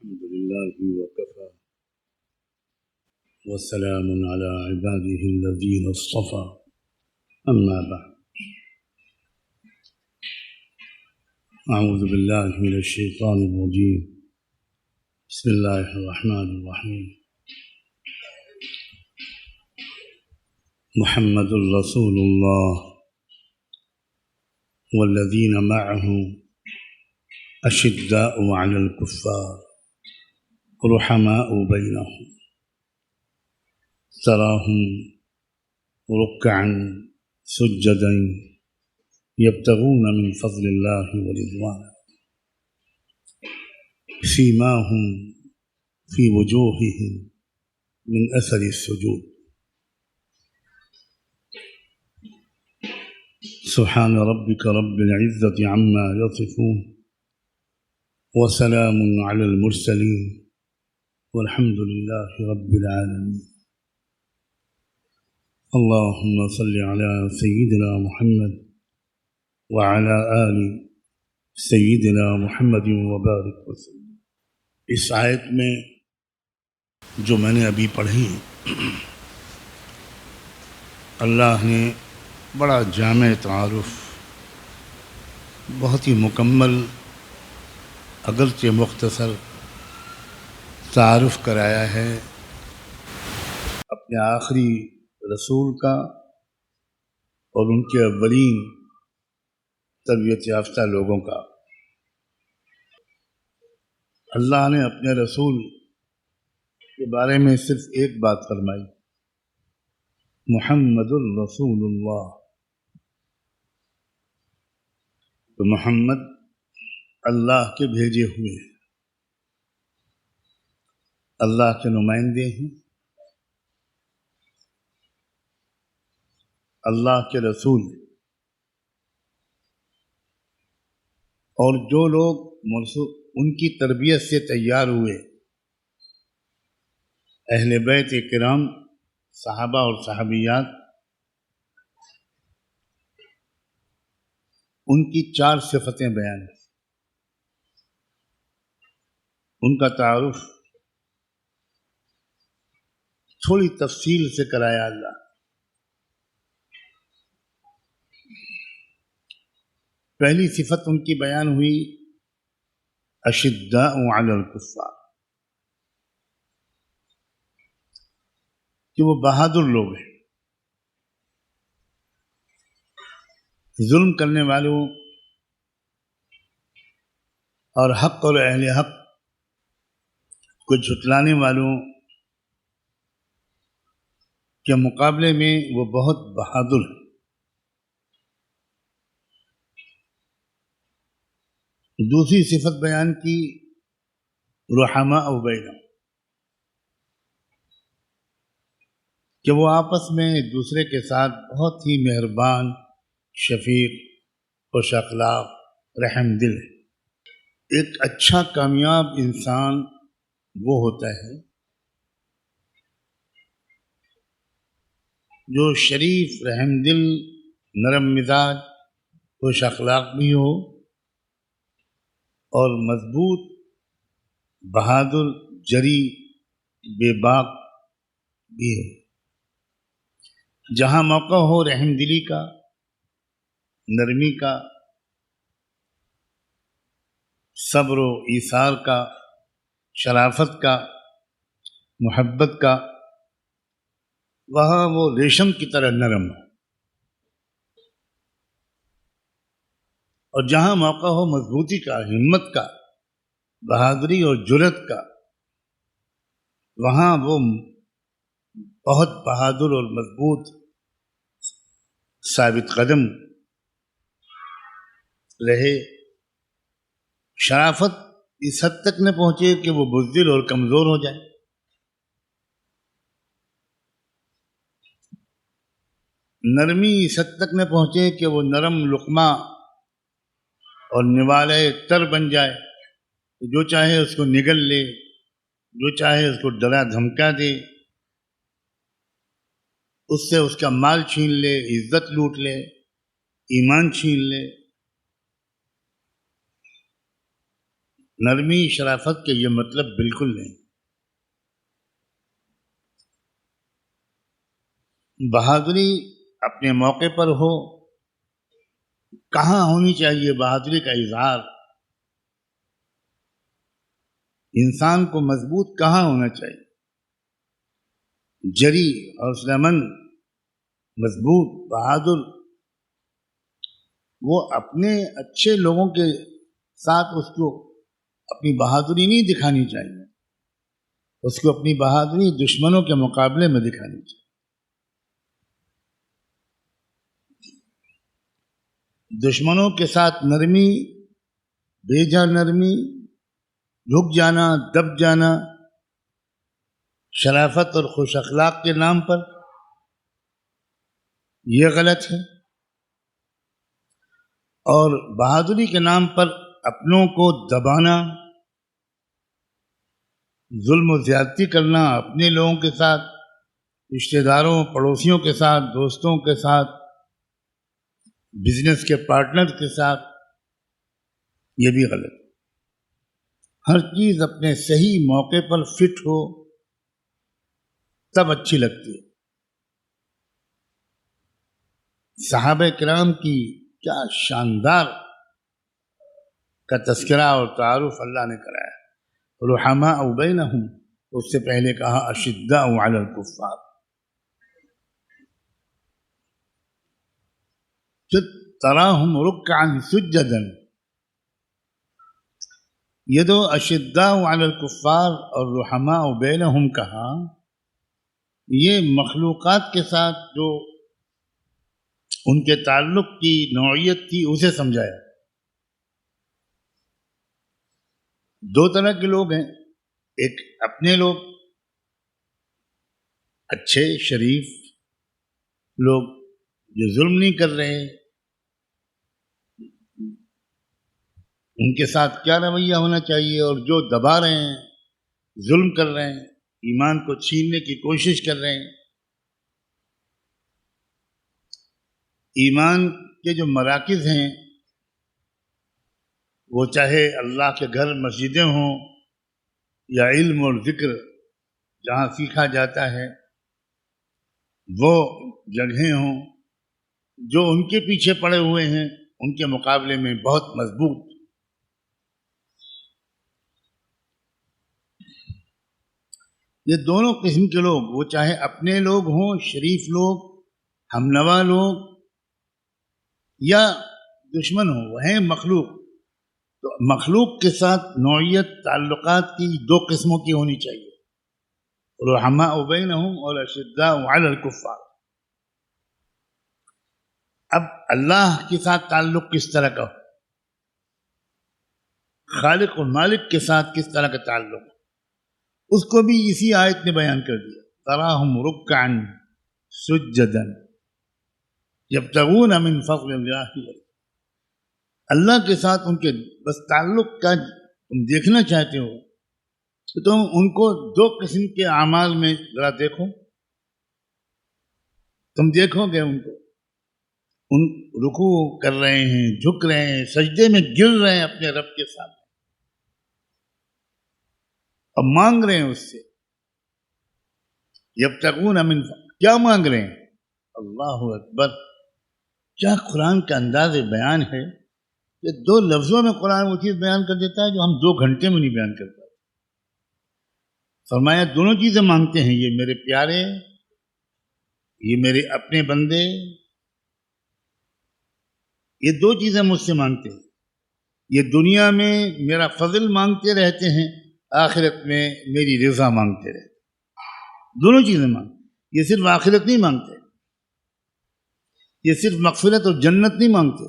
الحمد لله وكفى وسلام على عباده الذين اصطفى أما بعد أعوذ بالله من الشيطان الرجيم بسم الله الرحمن الرحيم محمد رسول الله والذين معه أشداء على الكفار رحماء بينهم تراهم ركعا سجدا يبتغون من فضل الله ورضوانه سيماهم في وجوههم من أثر السجود سبحان ربك رب العزة عما يصفون وسلام على المرسلين والحمد لله رب العالمين اللهم صل على سيدنا محمد وعلى آل سیدنا محمد وبارک وسلم۔ اس آیت میں جو میں نے ابھی پڑھی اللہ نے بڑا جامع تعارف بہت ہی مکمل اگرچہ مختصر تعارف کرایا ہے اپنے آخری رسول کا اور ان کے اولین تربیت یافتہ لوگوں کا۔ اللہ نے اپنے رسول کے بارے میں صرف ایک بات فرمائی، محمد الرسول اللہ، تو محمد اللہ کے بھیجے ہوئے ہیں، اللہ کے نمائندے ہیں، اللہ کے رسول ہیں۔ اور جو لوگ ان کی تربیت سے تیار ہوئے، اہل بیت کرام، صحابہ اور صحابیات، ان کی 4 صفتیں بیان ہیں۔ ان کا تعارف تھوڑی تفصیل سے کرایا اللہ۔ پہلی صفت ان کی بیان ہوئی اشداء علی الکفار، کہ وہ بہادر لوگ ہیں، ظلم کرنے والوں اور حق اور اہل حق کو جھٹلانے والوں کے مقابلے میں وہ بہت بہادر ہیں۔ دوسری صفت بیان کی رحماء بینہم، کہ وہ آپس میں ایک دوسرے کے ساتھ بہت ہی مہربان، شفیق، خوش اخلاق، رحم دل ہے۔ ایک اچھا کامیاب انسان وہ ہوتا ہے جو شریف، رحم دل، نرم مزاج، خوش اخلاق بھی ہو اور مضبوط، بہادر، جری، بے باک بھی ہو۔ جہاں موقع ہو رحم دلی کا، نرمی کا، صبر و ایثار کا، شرافت کا، محبت کا، وہاں وہ ریشم کی طرح نرم ہو۔ اور جہاں موقع ہو مضبوطی کا، ہمت کا، بہادری اور جرأت کا، وہاں وہ بہت بہادر اور مضبوط، ثابت قدم رہے۔ شرافت اس حد تک نہ پہنچے کہ وہ بزدل اور کمزور ہو جائے۔ نرمی اس حد تک نہ پہنچے کہ وہ نرم لقمہ اور نوالے تر بن جائے، جو چاہے اس کو نگل لے، جو چاہے اس کو ڈرا دھمکا دے، اس سے اس کا مال چھین لے، عزت لوٹ لے، ایمان چھین لے۔ نرمی شرافت کے یہ مطلب بالکل نہیں. بہادری اپنے موقع پر ہو. کہاں ہونی چاہیے بہادری کا اظہار؟ انسان کو مضبوط کہاں ہونا چاہیے؟ جری، حوصلہ مند، مضبوط، بہادر. وہ اپنے اچھے لوگوں کے ساتھ اس کو اپنی بہادری نہیں دکھانی چاہیے. اس کو اپنی بہادری دشمنوں کے مقابلے میں دکھانی چاہیے. دشمنوں کے ساتھ نرمی، بھیجا نرمی، رک جانا، دب جانا، شرافت اور خوش اخلاق کے نام پر، یہ غلط ہے. اور بہادری کے نام پر اپنوں کو دبانا، ظلم و زیادتی کرنا اپنے لوگوں کے ساتھ، رشتہ داروں، پڑوسیوں کے ساتھ، دوستوں کے ساتھ، بزنس کے پارٹنر کے ساتھ، یہ بھی غلط. ہر چیز اپنے صحیح موقع پر فٹ ہو تب اچھی لگتی ہے. صحابہ کرام کی کیا شاندار کا تذکرہ اور تعارف اللہ نے کرایا. رحماء بینہم، اس سے پہلے کہا اشداء علی الکفار. پھر تراہم رکعا سجدا. یہ دو اشداء علی الکفار اور رحماء بینہم کہا، یہ مخلوقات کے ساتھ جو ان کے تعلق کی نوعیت تھی اسے سمجھایا. دو طرح کے لوگ ہیں. ایک اپنے لوگ، اچھے شریف لوگ جو ظلم نہیں کر رہے، ان کے ساتھ کیا رویہ ہونا چاہیے. اور جو دبا رہے ہیں، ظلم کر رہے ہیں، ایمان کو چھیننے کی کوشش کر رہے ہیں. ایمان کے جو مراکز ہیں، وہ چاہے اللہ کے گھر مسجدیں ہوں یا علم اور ذکر جہاں سیکھا جاتا ہے وہ جگہیں ہوں، جو ان کے پیچھے پڑے ہوئے ہیں ان کے مقابلے میں بہت مضبوط. یہ دونوں قسم کے لوگ، وہ چاہے اپنے لوگ ہوں، شریف لوگ، ہم نوا لوگ، یا دشمن ہوں، وہ ہیں مخلوق. تو مخلوق کے ساتھ نوعیت تعلقات کی دو قسموں کی ہونی چاہیے، رحماء بینہم اور اشداء علی الکفار. اب اللہ کے ساتھ تعلق کس طرح کا ہو، خالق و مالک کے ساتھ کس طرح کا تعلق، اس کو بھی اسی آیت نے بیان کر دیا. تراہم رکعا سجدا یبتغون من فضل اللہ. اللہ کے ساتھ ان کے بس تعلق کا تم دیکھنا چاہتے ہو تو تم ان کو دو قسم کے اعمال میں ذرا دیکھو. تم دیکھو گے ان کو، ان رکوع کر رہے ہیں، جھک رہے ہیں، سجدے میں گر رہے ہیں اپنے رب کے ساتھ، اور مانگ رہے ہیں اس سے. یبتغون من کیا مانگ رہے ہیں؟ اللہ اکبر. کیا قرآن کا انداز بیان ہے کہ دو لفظوں میں قرآن وہ چیز بیان کر دیتا ہے جو ہم 2 گھنٹے میں نہیں بیان کر پاتے. فرمایا دونوں چیزیں مانگتے ہیں، یہ میرے پیارے، یہ میرے اپنے بندے، یہ 2 چیزیں مجھ سے مانگتے ہیں. یہ دنیا میں میرا فضل مانگتے رہتے ہیں، آخرت میں میری رضا مانگتے رہتے ہیں. دونوں چیزیں مانگتے. یہ صرف آخرت نہیں مانگتے، یہ صرف مغفرت اور جنت نہیں مانگتے،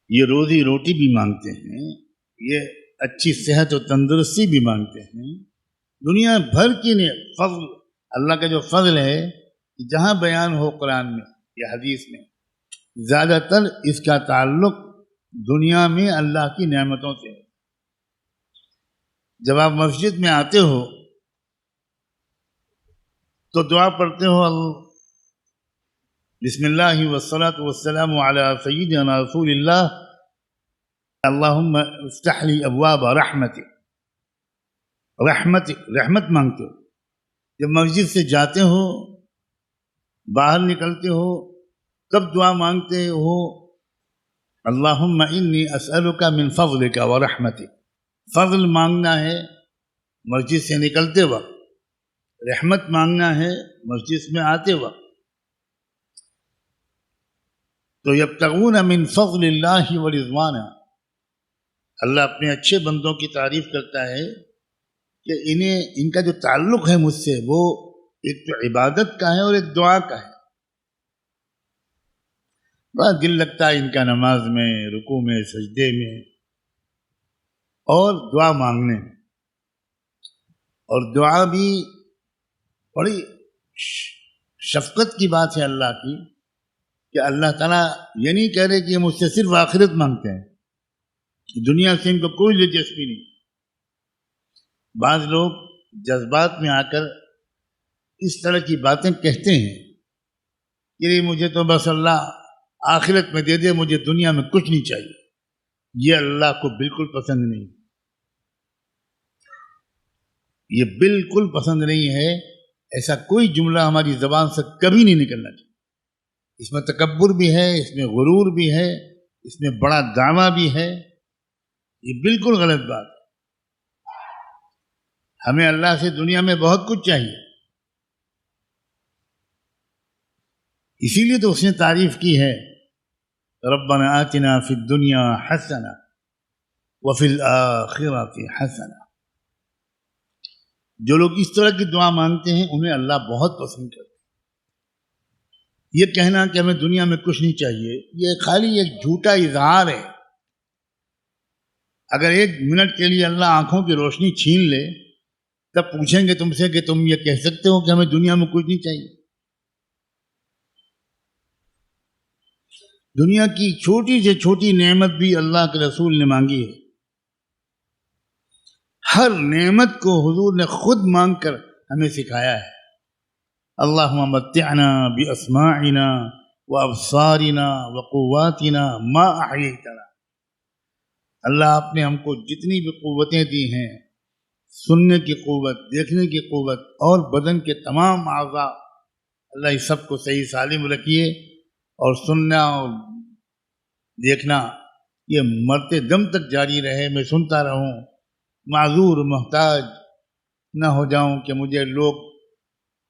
یہ روزی روٹی بھی مانگتے ہیں، یہ اچھی صحت و تندرستی بھی مانگتے ہیں. دنیا بھر کی فضل، اللہ کا جو فضل ہے جہاں بیان ہو قرآن میں یا حدیث میں، زیادہ تر اس کا تعلق دنیا میں اللہ کی نعمتوں سے ہے. جب آپ مسجد میں آتے ہو تو دعا پڑھتے ہو، بسم اللہ والصلاة والسلام علی سیدنا رسول اللہ اللہم افتح لی ابواب رحمتک، رحمت مانگتے ہو جب مسجد سے جاتے ہو، باہر نکلتے ہو، کب دعا مانگتے ہو؟ اللہم انی اسألک من فضلک ورحمتک، فضل مانگنا ہے مسجد سے نکلتے وقت، رحمت مانگنا ہے مسجد میں آتے وقت. تو یبتغون من فضل اللہ ورضوانہ، اللہ اپنے اچھے بندوں کی تعریف کرتا ہے کہ ان کا جو تعلق ہے مجھ سے وہ ایک تو عبادت کا ہے اور ایک دعا کا ہے. بڑا دل لگتا ہے ان کا نماز میں، رکوع میں، سجدے میں اور دعا مانگنے میں. اور دعا بھی بڑی شفقت کی بات ہے اللہ کی کہ اللہ تعالیٰ یہ نہیں کہہ رہے کہ یہ مجھ سے صرف آخرت مانگتے ہیں، دنیا سے ان کو کوئی دلچسپی نہیں. بعض لوگ جذبات میں آ کر اس طرح کی باتیں کہتے ہیں کہ مجھے تو بس اللہ آخرت میں دے دے، مجھے دنیا میں کچھ نہیں چاہیے. یہ اللہ کو بالکل پسند نہیں، یہ بالکل پسند نہیں ہے. ایسا کوئی جملہ ہماری زبان سے کبھی نہیں نکلنا چاہیے. اس میں تکبر بھی ہے، اس میں غرور بھی ہے، اس میں بڑا دعویٰ بھی ہے. یہ بالکل غلط بات ہے. ہمیں اللہ سے دنیا میں بہت کچھ چاہیے، اسی لیے تو اس نے تعریف کی ہے ربنا آتنا فی الدنیا حسنہ وفی الآخرۃ حسنہ. جو لوگ اس طرح کی دعا مانگتے ہیں انہیں اللہ بہت پسند کرتے ہیں. یہ کہنا کہ ہمیں دنیا میں کچھ نہیں چاہیے، یہ خالی ایک جھوٹا اظہار ہے. اگر ایک منٹ کے لیے اللہ آنکھوں کی روشنی چھین لے تب پوچھیں گے تم سے کہ تم یہ کہہ سکتے ہو کہ ہمیں دنیا میں کچھ نہیں چاہیے؟ دنیا کی چھوٹی سے چھوٹی نعمت بھی اللہ کے رسول نے مانگی ہے. ہر نعمت کو حضور نے خود مانگ کر ہمیں سکھایا ہے. اللہم متعنا باسماعنا وابصارنا وقواتنا ما احییتنا. اللہ آپ نے ہم کو جتنی بھی قوتیں دی ہیں، سننے کی قوت، دیکھنے کی قوت اور بدن کے تمام اعضاء، اللہ اس سب کو صحیح سالم رکھیے. اور سننا اور دیکھنا یہ مرتے دم تک جاری رہے، میں سنتا رہوں، معذور محتاج نہ ہو جاؤں کہ مجھے لوگ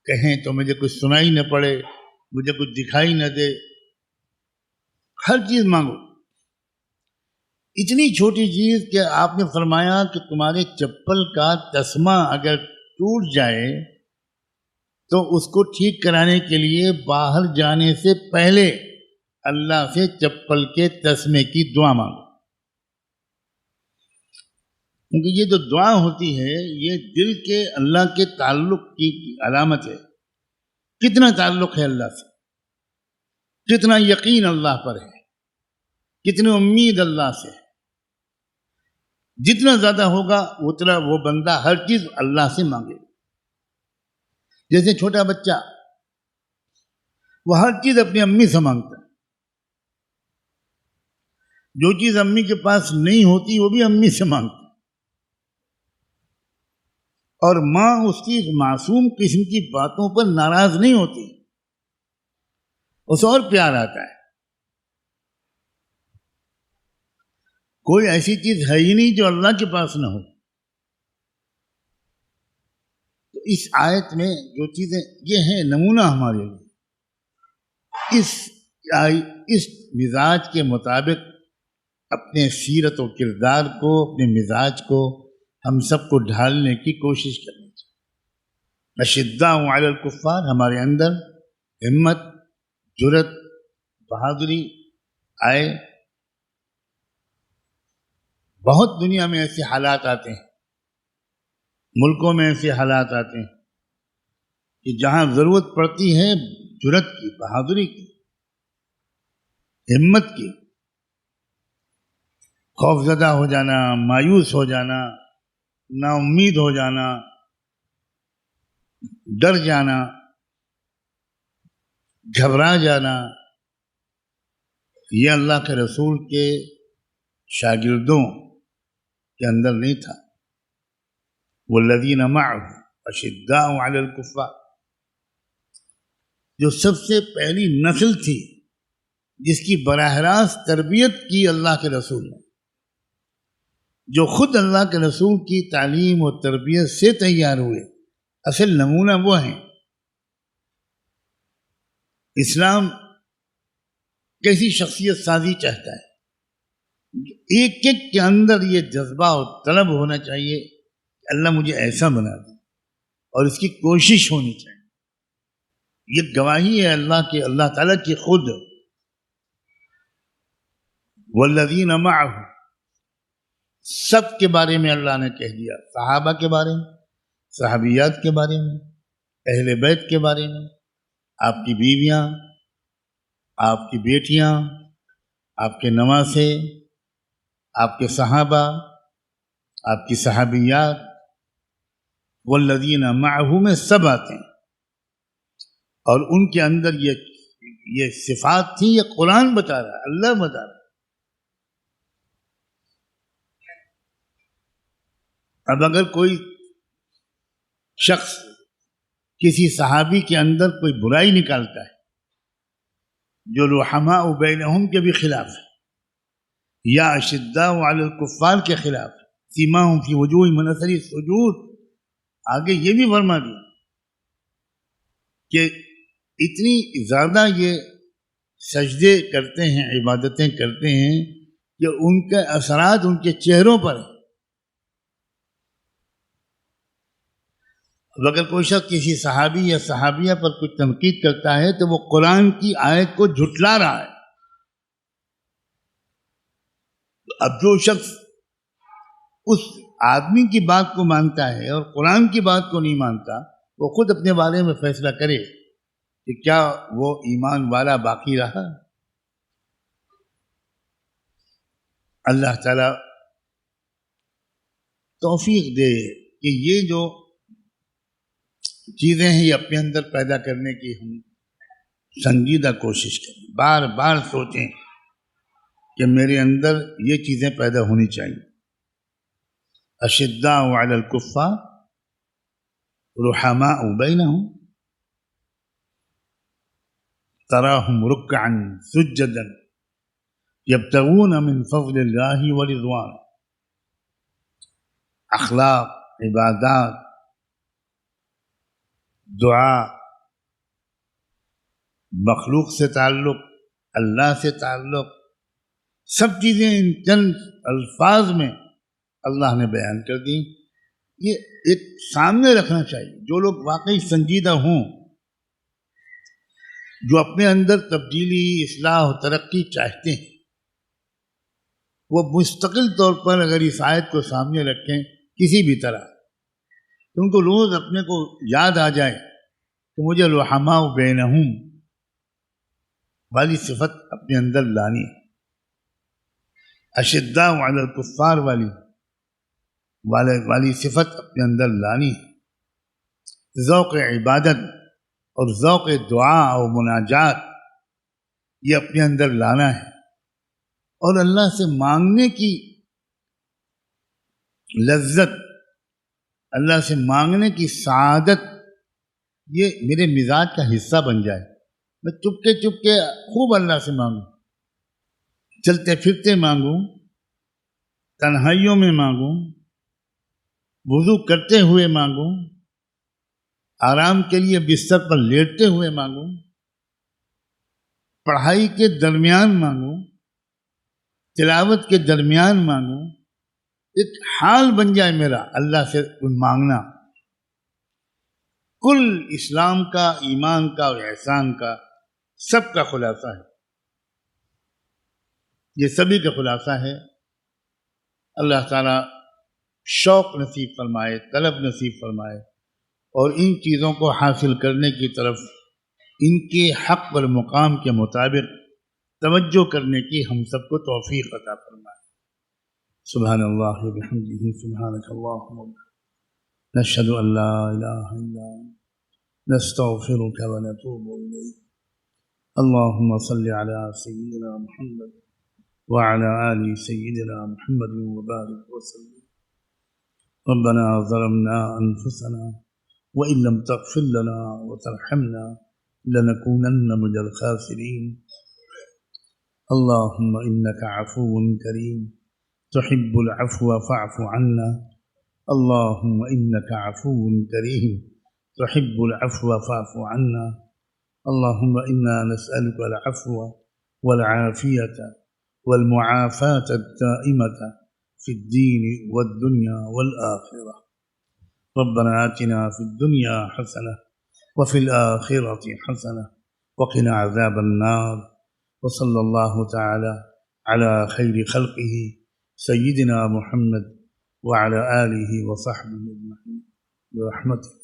کہیں تو مجھے کچھ سنائی نہ پڑے، مجھے کچھ دکھائی نہ دے. ہر چیز مانگو. اتنی چھوٹی چیز کہ آپ نے فرمایا کہ تمہارے چپل کا تسمہ اگر ٹوٹ جائے تو اس کو ٹھیک کرانے کے لیے باہر جانے سے پہلے اللہ سے چپل کے تسمے کی دعا مانگو. کیونکہ یہ جو دعا ہوتی ہے یہ دل کے اللہ کے تعلق کی علامت ہے. کتنا تعلق ہے اللہ سے، کتنا یقین اللہ پر ہے، کتنی امید اللہ سے. جتنا زیادہ ہوگا اتنا وہ بندہ ہر چیز اللہ سے مانگے. جیسے چھوٹا بچہ وہ ہر چیز اپنی امی سے مانگتا ہے. جو چیز امی کے پاس نہیں ہوتی وہ بھی امی سے مانگتا ہے. اور ماں اس کی معصوم قسم کی باتوں پر ناراض نہیں ہوتی، اسے اور پیار آتا ہے. کوئی ایسی چیز ہے ہی نہیں جو اللہ کے پاس نہ ہو. تو اس آیت میں جو چیزیں یہ ہیں نمونہ ہمارے لیے. اس مزاج کے مطابق اپنے سیرت و کردار کو، اپنے مزاج کو ہم سب کو ڈھالنے کی کوشش کرنی چاہیے. اشداء علی الکفار، ہمارے اندر ہمت، جرت، بہادری آئے. بہت دنیا میں ایسے حالات آتے ہیں، ملکوں میں ایسے حالات آتے ہیں کہ جہاں ضرورت پڑتی ہے جرت کی، بہادری کی، ہمت کی، خوف زدہ ہو جانا، مایوس ہو جانا، نا امید ہو جانا، ڈر جانا، گھبرا جانا، یہ اللہ کے رسول کے شاگردوں کے اندر نہیں تھا. والذین معه اشداء علی الکفار، جو سب سے پہلی نسل تھی جس کی براہ راست تربیت کی اللہ کے رسول نے، جو خود اللہ کے رسول کی تعلیم و تربیت سے تیار ہوئے. اصل نمونہ وہ ہیں. اسلام کیسی شخصیت سازی چاہتا ہے؟ ایک ایک کے اندر یہ جذبہ و طلب ہونا چاہیے کہ اللہ مجھے ایسا بنا دے، اور اس کی کوشش ہونی چاہیے. یہ گواہی ہے اللہ تعالیٰ کی خود. والذین معه، سب کے بارے میں اللہ نے کہہ دیا. صحابہ کے بارے میں، صحابیات کے بارے میں، اہل بیت کے بارے میں، آپ کی بیویاں، آپ کی بیٹیاں، آپ کے نواسے، آپ کے صحابہ، آپ کی صحابیات. والذین معه میں سب آتے ہیں، اور ان کے اندر یہ صفات تھی. یہ قرآن بتا رہا ہے، اللہ بتا رہا ہے. اب اگر کوئی شخص کسی صحابی کے اندر کوئی برائی نکالتا ہے جو رحماء بینہم کے بھی خلاف ہے، یا اشداء علی الکفار کے خلاف، سیماہم فی وجوہہم من اثر السجود، آگے یہ بھی فرما دیا کہ اتنی زیادہ یہ سجدے کرتے ہیں، عبادتیں کرتے ہیں کہ ان کے اثرات ان کے چہروں پر ہیں. اب اگر کوئی شخص کسی صحابی یا صحابیہ پر کچھ تنقید کرتا ہے تو وہ قرآن کی آیت کو جھٹلا رہا ہے. اب جو شخص اس آدمی کی بات کو مانتا ہے اور قرآن کی بات کو نہیں مانتا، وہ خود اپنے بارے میں فیصلہ کرے کہ کیا وہ ایمان والا باقی رہا. اللہ تعالی توفیق دے کہ یہ جو چیزیں ہیں یہ اپنے اندر پیدا کرنے کی ہم سنجیدہ کوشش کریں. بار بار سوچیں کہ میرے اندر یہ چیزیں پیدا ہونی چاہیے. اشداء علی الکفار رحماء بینہم تراہم رکعا سجدا یبتغون من فضل اللہ ورضوانہ. اخلاق، عبادات، دعا، مخلوق سے تعلق، اللہ سے تعلق، سب چیزیں ان چند الفاظ میں اللہ نے بیان کر دی. یہ ایک سامنے رکھنا چاہیے. جو لوگ واقعی سنجیدہ ہوں، جو اپنے اندر تبدیلی، اصلاح و ترقی چاہتے ہیں، وہ مستقل طور پر اگر اس آیت کو سامنے رکھیں کسی بھی طرح، تو ان کو روز اپنے کو یاد آ جائے کہ مجھے رحماء بینہم والی صفت اپنے اندر لانی ہے، اشداء علی الکفار والی صفت اپنے اندر لانی ہے. ذوق عبادت اور ذوق دعا اور مناجات یہ اپنے اندر لانا ہے، اور اللہ سے مانگنے کی لذت، اللہ سے مانگنے کی سعادت یہ میرے مزاج کا حصہ بن جائے. میں چپکے چپکے خوب اللہ سے مانگوں، چلتے پھرتے مانگوں، تنہائیوں میں مانگوں، وضو کرتے ہوئے مانگوں، آرام کے لیے بستر پر لیٹتے ہوئے مانگوں، پڑھائی کے درمیان مانگوں، تلاوت کے درمیان مانگوں. ایک حال بن جائے میرا اللہ سے مانگنا. کل اسلام کا، ایمان کا اور احسان کا سب کا خلاصہ ہے. یہ سبھی کا خلاصہ ہے. اللہ تعالیٰ شوق نصیب فرمائے، طلب نصیب فرمائے، اور ان چیزوں کو حاصل کرنے کی طرف ان کے حق اور مقام کے مطابق توجہ کرنے کی ہم سب کو توفیق عطا فرمائے. سبحان اللہ وبحمدہ، سبحانک اللہم نشہد ان لا الہ الا انت نستغفرک ونتوب الیک. اللہم صل علی سیدنا محمد وعلى آل سيدنا محمد وبارك وسلم. ربنا ظلمنا أنفسنا وإن لم تغفر لنا وترحمنا لنكونن من الخاسرين. اللهم إنك عفو كريم تحب العفو فاعف عنا. اللهم إنك عفو كريم تحب العفو فاعف عنا. اللهم إنا نسألك العفو والعافية والمعافاة الدائمة في الدين والدنيا والآخرة. ربنا آتنا في الدنيا حسنة وفي الآخرة حسنة وقنا عذاب النار. وصلى الله تعالى على خير خلقه سيدنا محمد وعلى آله وصحبه أجمعين برحمته.